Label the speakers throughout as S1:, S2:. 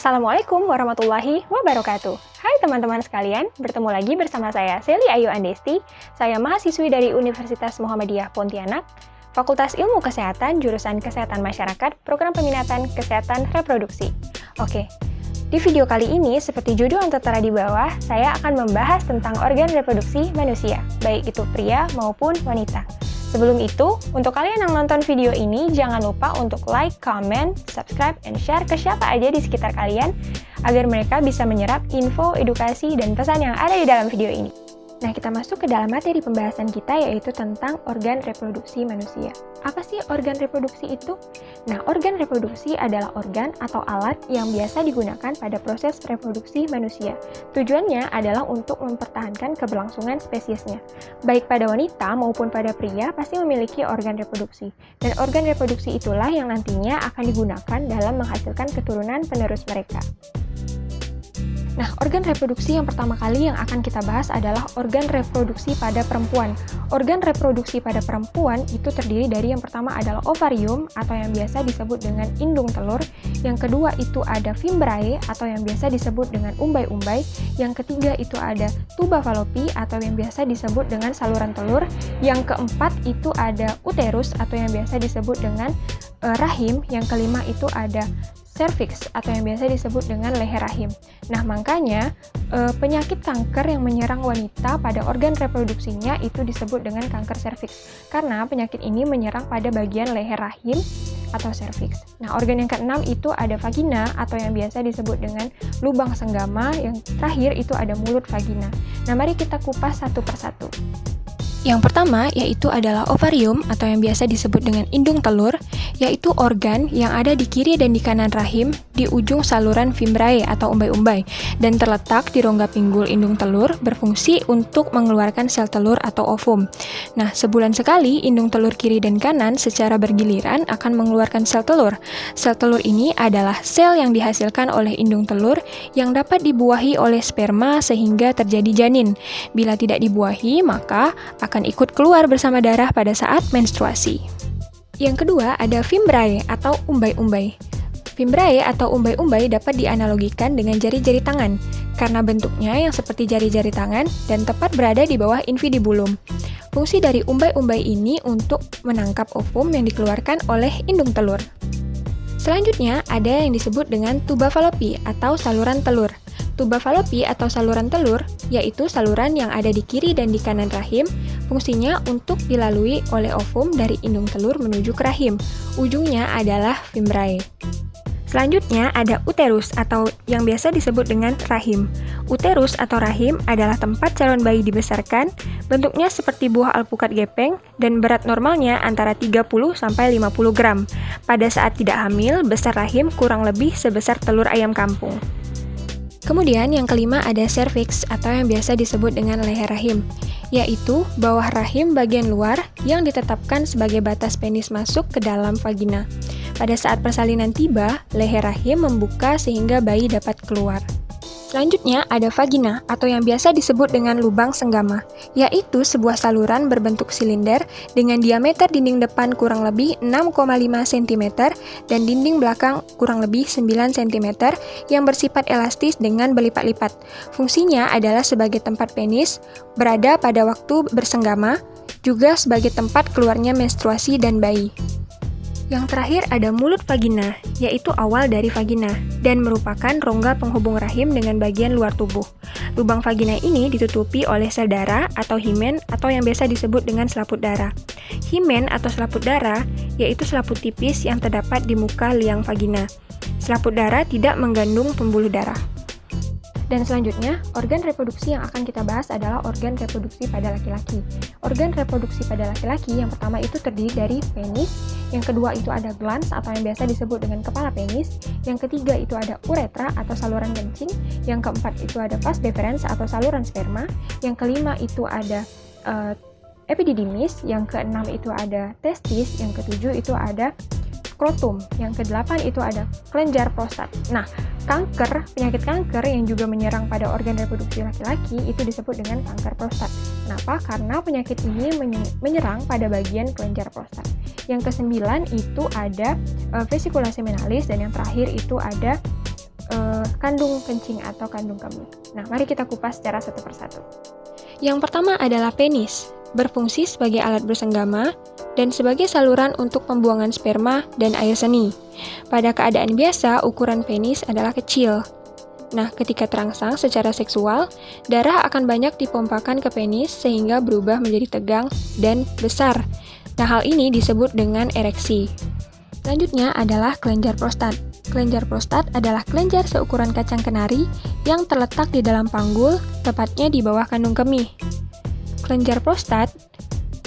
S1: Assalamualaikum warahmatullahi wabarakatuh. Hai teman-teman sekalian, bertemu lagi bersama saya Seli Ayu Andesti. Saya mahasiswi dari Universitas Muhammadiyah Pontianak, Fakultas Ilmu Kesehatan, Jurusan Kesehatan Masyarakat, Program Peminatan Kesehatan Reproduksi. Oke, di video kali ini, seperti judul yang tertera di bawah, saya akan membahas tentang organ reproduksi manusia, baik itu pria maupun wanita. Sebelum itu, untuk kalian yang nonton video ini, jangan lupa untuk like, comment, subscribe, and share ke siapa aja di sekitar kalian, agar mereka bisa menyerap info, edukasi, dan pesan yang ada di dalam video ini. Nah, kita masuk ke dalam materi pembahasan kita, yaitu tentang organ reproduksi manusia. Apa sih organ reproduksi itu? Nah, organ reproduksi adalah organ atau alat yang biasa digunakan pada proses reproduksi manusia. Tujuannya adalah untuk mempertahankan keberlangsungan spesiesnya. Baik pada wanita maupun pada pria pasti memiliki organ reproduksi. Dan organ reproduksi itulah yang nantinya akan digunakan dalam menghasilkan keturunan penerus mereka. Nah, organ reproduksi yang pertama kali yang akan kita bahas adalah organ reproduksi pada perempuan. Organ reproduksi pada perempuan itu terdiri dari yang pertama adalah ovarium atau yang biasa disebut dengan indung telur. Yang kedua itu ada fimbriae atau yang biasa disebut dengan umbai-umbai. Yang ketiga itu ada tuba fallopi atau yang biasa disebut dengan saluran telur. Yang keempat itu ada uterus atau yang biasa disebut dengan rahim. Yang kelima itu ada cervix atau yang biasa disebut dengan leher rahim. Nah, makanya penyakit kanker yang menyerang wanita pada organ reproduksinya itu disebut dengan kanker cervix. Karena penyakit ini menyerang pada bagian leher rahim atau cervix. Nah, organ yang keenam itu ada vagina atau yang biasa disebut dengan lubang senggama. Yang terakhir itu ada mulut vagina. Nah, mari kita kupas satu persatu. Yang pertama yaitu adalah ovarium atau yang biasa disebut dengan indung telur, yaitu organ yang ada di kiri dan di kanan rahim di ujung saluran fimbriae atau umbai-umbai dan terletak di rongga pinggul indung telur, berfungsi untuk mengeluarkan sel telur atau ovum. Nah, sebulan sekali indung telur kiri dan kanan secara bergiliran akan mengeluarkan sel telur. Sel telur ini adalah sel yang dihasilkan oleh indung telur yang dapat dibuahi oleh sperma sehingga terjadi janin. Bila tidak dibuahi, maka akan ikut keluar bersama darah pada saat menstruasi. Yang kedua ada fimbriae atau umbai-umbai. Fimbriae atau umbai-umbai dapat dianalogikan dengan jari-jari tangan karena bentuknya yang seperti jari-jari tangan dan tepat berada di bawah infundibulum. Fungsi dari umbai-umbai ini untuk menangkap ovum yang dikeluarkan oleh indung telur. Selanjutnya ada yang disebut dengan tuba fallopi atau saluran telur. Tuba fallopi atau saluran telur yaitu saluran yang ada di kiri dan di kanan rahim, fungsinya untuk dilalui oleh ovum dari indung telur menuju ke rahim. Ujungnya adalah fimbriae. Selanjutnya ada uterus atau yang biasa disebut dengan rahim. Uterus atau rahim adalah tempat calon bayi dibesarkan, bentuknya seperti buah alpukat gepeng dan berat normalnya antara 30-50 gram. Pada saat tidak hamil, besar rahim kurang lebih sebesar telur ayam kampung. Kemudian yang kelima ada cervix atau yang biasa disebut dengan leher rahim, yaitu bawah rahim bagian luar yang ditetapkan sebagai batas penis masuk ke dalam vagina. Pada saat persalinan tiba, leher rahim membuka sehingga bayi dapat keluar. Selanjutnya ada vagina atau yang biasa disebut dengan lubang senggama, yaitu sebuah saluran berbentuk silinder dengan diameter dinding depan kurang lebih 6,5 cm dan dinding belakang kurang lebih 9 cm yang bersifat elastis dengan berlipat-lipat. Fungsinya adalah sebagai tempat penis berada pada waktu bersenggama, juga sebagai tempat keluarnya menstruasi dan bayi. Yang terakhir ada mulut vagina, yaitu awal dari vagina, dan merupakan rongga penghubung rahim dengan bagian luar tubuh. Lubang vagina ini ditutupi oleh sel darah atau himen atau yang biasa disebut dengan selaput darah. Himen atau selaput darah yaitu selaput tipis yang terdapat di muka liang vagina. Selaput darah tidak mengandung pembuluh darah. Dan selanjutnya, organ reproduksi yang akan kita bahas adalah organ reproduksi pada laki-laki. Organ reproduksi pada laki-laki yang pertama itu terdiri dari penis, yang kedua itu ada glans atau yang biasa disebut dengan kepala penis, yang ketiga itu ada uretra atau saluran kencing, yang keempat itu ada vas deferens atau saluran sperma, yang kelima itu ada epididymis, yang keenam itu ada testis, yang ketujuh itu ada skrotum, yang kedelapan itu ada kelenjar prostat. Nah, penyakit kanker yang juga menyerang pada organ reproduksi laki-laki itu disebut dengan kanker prostat. Kenapa? Karena penyakit ini menyerang pada bagian kelenjar prostat. Yang kesembilan itu ada vesikulasi seminalis dan yang terakhir itu ada kandung kencing atau kandung kemih. Nah, mari kita kupas secara satu persatu. Yang pertama adalah penis, berfungsi sebagai alat bersenggama dan sebagai saluran untuk pembuangan sperma dan air seni. Pada keadaan biasa, ukuran penis adalah kecil. Nah, ketika terangsang secara seksual, darah akan banyak dipompakan ke penis sehingga berubah menjadi tegang dan besar. Nah, hal ini disebut dengan ereksi. Selanjutnya adalah kelenjar prostat. Kelenjar prostat adalah kelenjar seukuran kacang kenari yang terletak di dalam panggul, tepatnya di bawah kandung kemih. Kelenjar prostat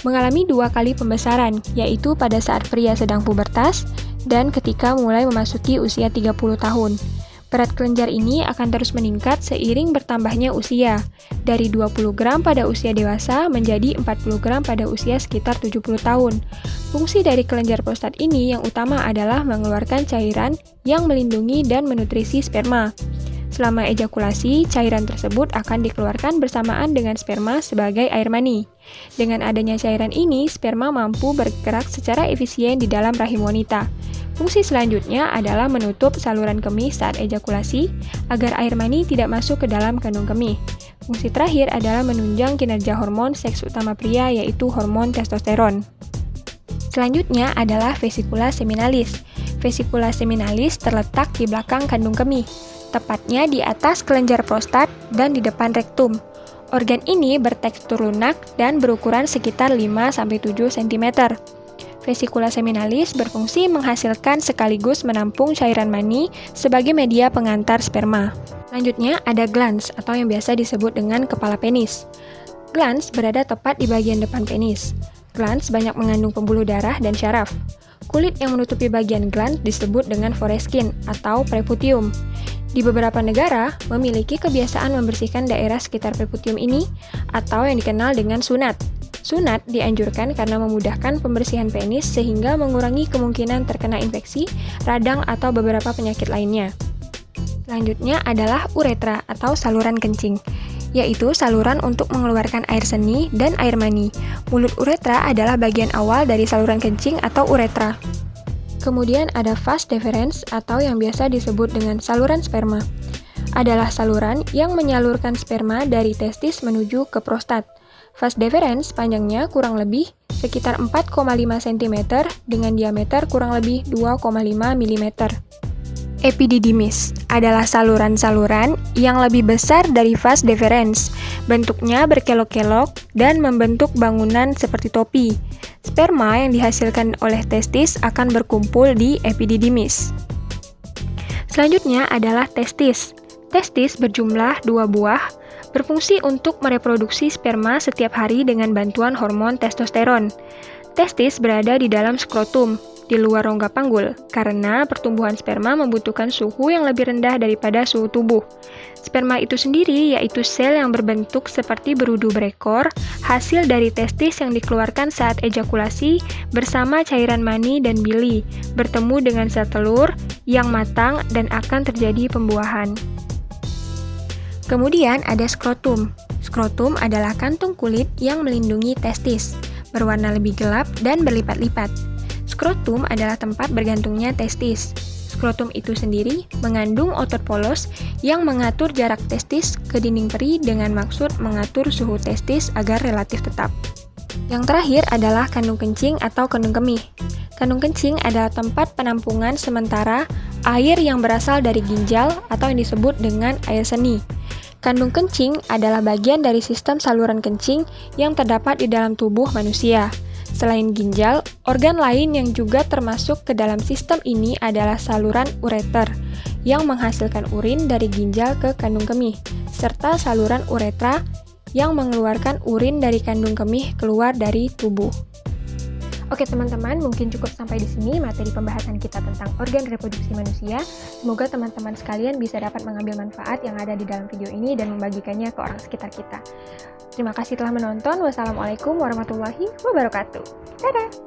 S1: mengalami 2 kali pembesaran, yaitu pada saat pria sedang pubertas dan ketika mulai memasuki usia 30 tahun. Berat kelenjar ini akan terus meningkat seiring bertambahnya usia, dari 20 gram pada usia dewasa menjadi 40 gram pada usia sekitar 70 tahun. Fungsi dari kelenjar prostat ini yang utama adalah mengeluarkan cairan yang melindungi dan menutrisi sperma. Selama ejakulasi, cairan tersebut akan dikeluarkan bersamaan dengan sperma sebagai air mani. Dengan adanya cairan ini, sperma mampu bergerak secara efisien di dalam rahim wanita. Fungsi selanjutnya adalah menutup saluran kemih saat ejakulasi agar air mani tidak masuk ke dalam kandung kemih. Fungsi terakhir adalah menunjang kinerja hormon seks utama pria, yaitu hormon testosteron. Selanjutnya adalah vesikula seminalis. Vesikula seminalis terletak di belakang kandung kemih, tepatnya di atas kelenjar prostat dan di depan rektum. Organ ini bertekstur lunak dan berukuran sekitar 5-7 cm. Vesikula seminalis berfungsi menghasilkan sekaligus menampung cairan mani sebagai media pengantar sperma. Selanjutnya ada glans atau yang biasa disebut dengan kepala penis. Glans berada tepat di bagian depan penis. Glans banyak mengandung pembuluh darah dan syaraf. Kulit yang menutupi bagian glans disebut dengan foreskin atau preputium. Di beberapa negara memiliki kebiasaan membersihkan daerah sekitar preputium ini atau yang dikenal dengan sunat. Sunat dianjurkan karena memudahkan pembersihan penis sehingga mengurangi kemungkinan terkena infeksi, radang, atau beberapa penyakit lainnya. Selanjutnya adalah uretra atau saluran kencing, yaitu saluran untuk mengeluarkan air seni dan air mani. Mulut uretra adalah bagian awal dari saluran kencing atau uretra. Kemudian ada vas deferens atau yang biasa disebut dengan saluran sperma. Adalah saluran yang menyalurkan sperma dari testis menuju ke prostat. Vas deferens panjangnya kurang lebih sekitar 4,5 cm dengan diameter kurang lebih 2,5 mm. Epididymis adalah saluran-saluran yang lebih besar dari vas deferens. Bentuknya berkelok-kelok dan membentuk bangunan seperti topi. Sperma yang dihasilkan oleh testis akan berkumpul di epididymis. Selanjutnya adalah testis. Testis berjumlah 2 buah, berfungsi untuk mereproduksi sperma setiap hari dengan bantuan hormon testosteron. Testis berada di dalam skrotum, di luar rongga panggul, karena pertumbuhan sperma membutuhkan suhu yang lebih rendah daripada suhu tubuh. Sperma itu sendiri yaitu sel yang berbentuk seperti berudu berekor, hasil dari testis yang dikeluarkan saat ejakulasi bersama cairan mani dan bili, bertemu dengan sel telur yang matang dan akan terjadi pembuahan. Kemudian ada skrotum. Skrotum adalah kantung kulit yang melindungi testis, berwarna lebih gelap dan berlipat-lipat. Skrotum adalah tempat bergantungnya testis. Skrotum itu sendiri mengandung otot polos yang mengatur jarak testis ke dinding peri dengan maksud mengatur suhu testis agar relatif tetap. Yang terakhir adalah kandung kencing atau kandung kemih. Kandung kencing adalah tempat penampungan sementara air yang berasal dari ginjal atau yang disebut dengan air seni. Kandung kencing adalah bagian dari sistem saluran kencing yang terdapat di dalam tubuh manusia. Selain ginjal, organ lain yang juga termasuk ke dalam sistem ini adalah saluran ureter yang menghasilkan urin dari ginjal ke kandung kemih, serta saluran uretra yang mengeluarkan urin dari kandung kemih keluar dari tubuh. Oke teman-teman, mungkin cukup sampai di sini materi pembahasan kita tentang organ reproduksi manusia. Semoga teman-teman sekalian bisa dapat mengambil manfaat yang ada di dalam video ini dan membagikannya ke orang sekitar kita. Terima kasih telah menonton. Wassalamualaikum warahmatullahi wabarakatuh. Dadah!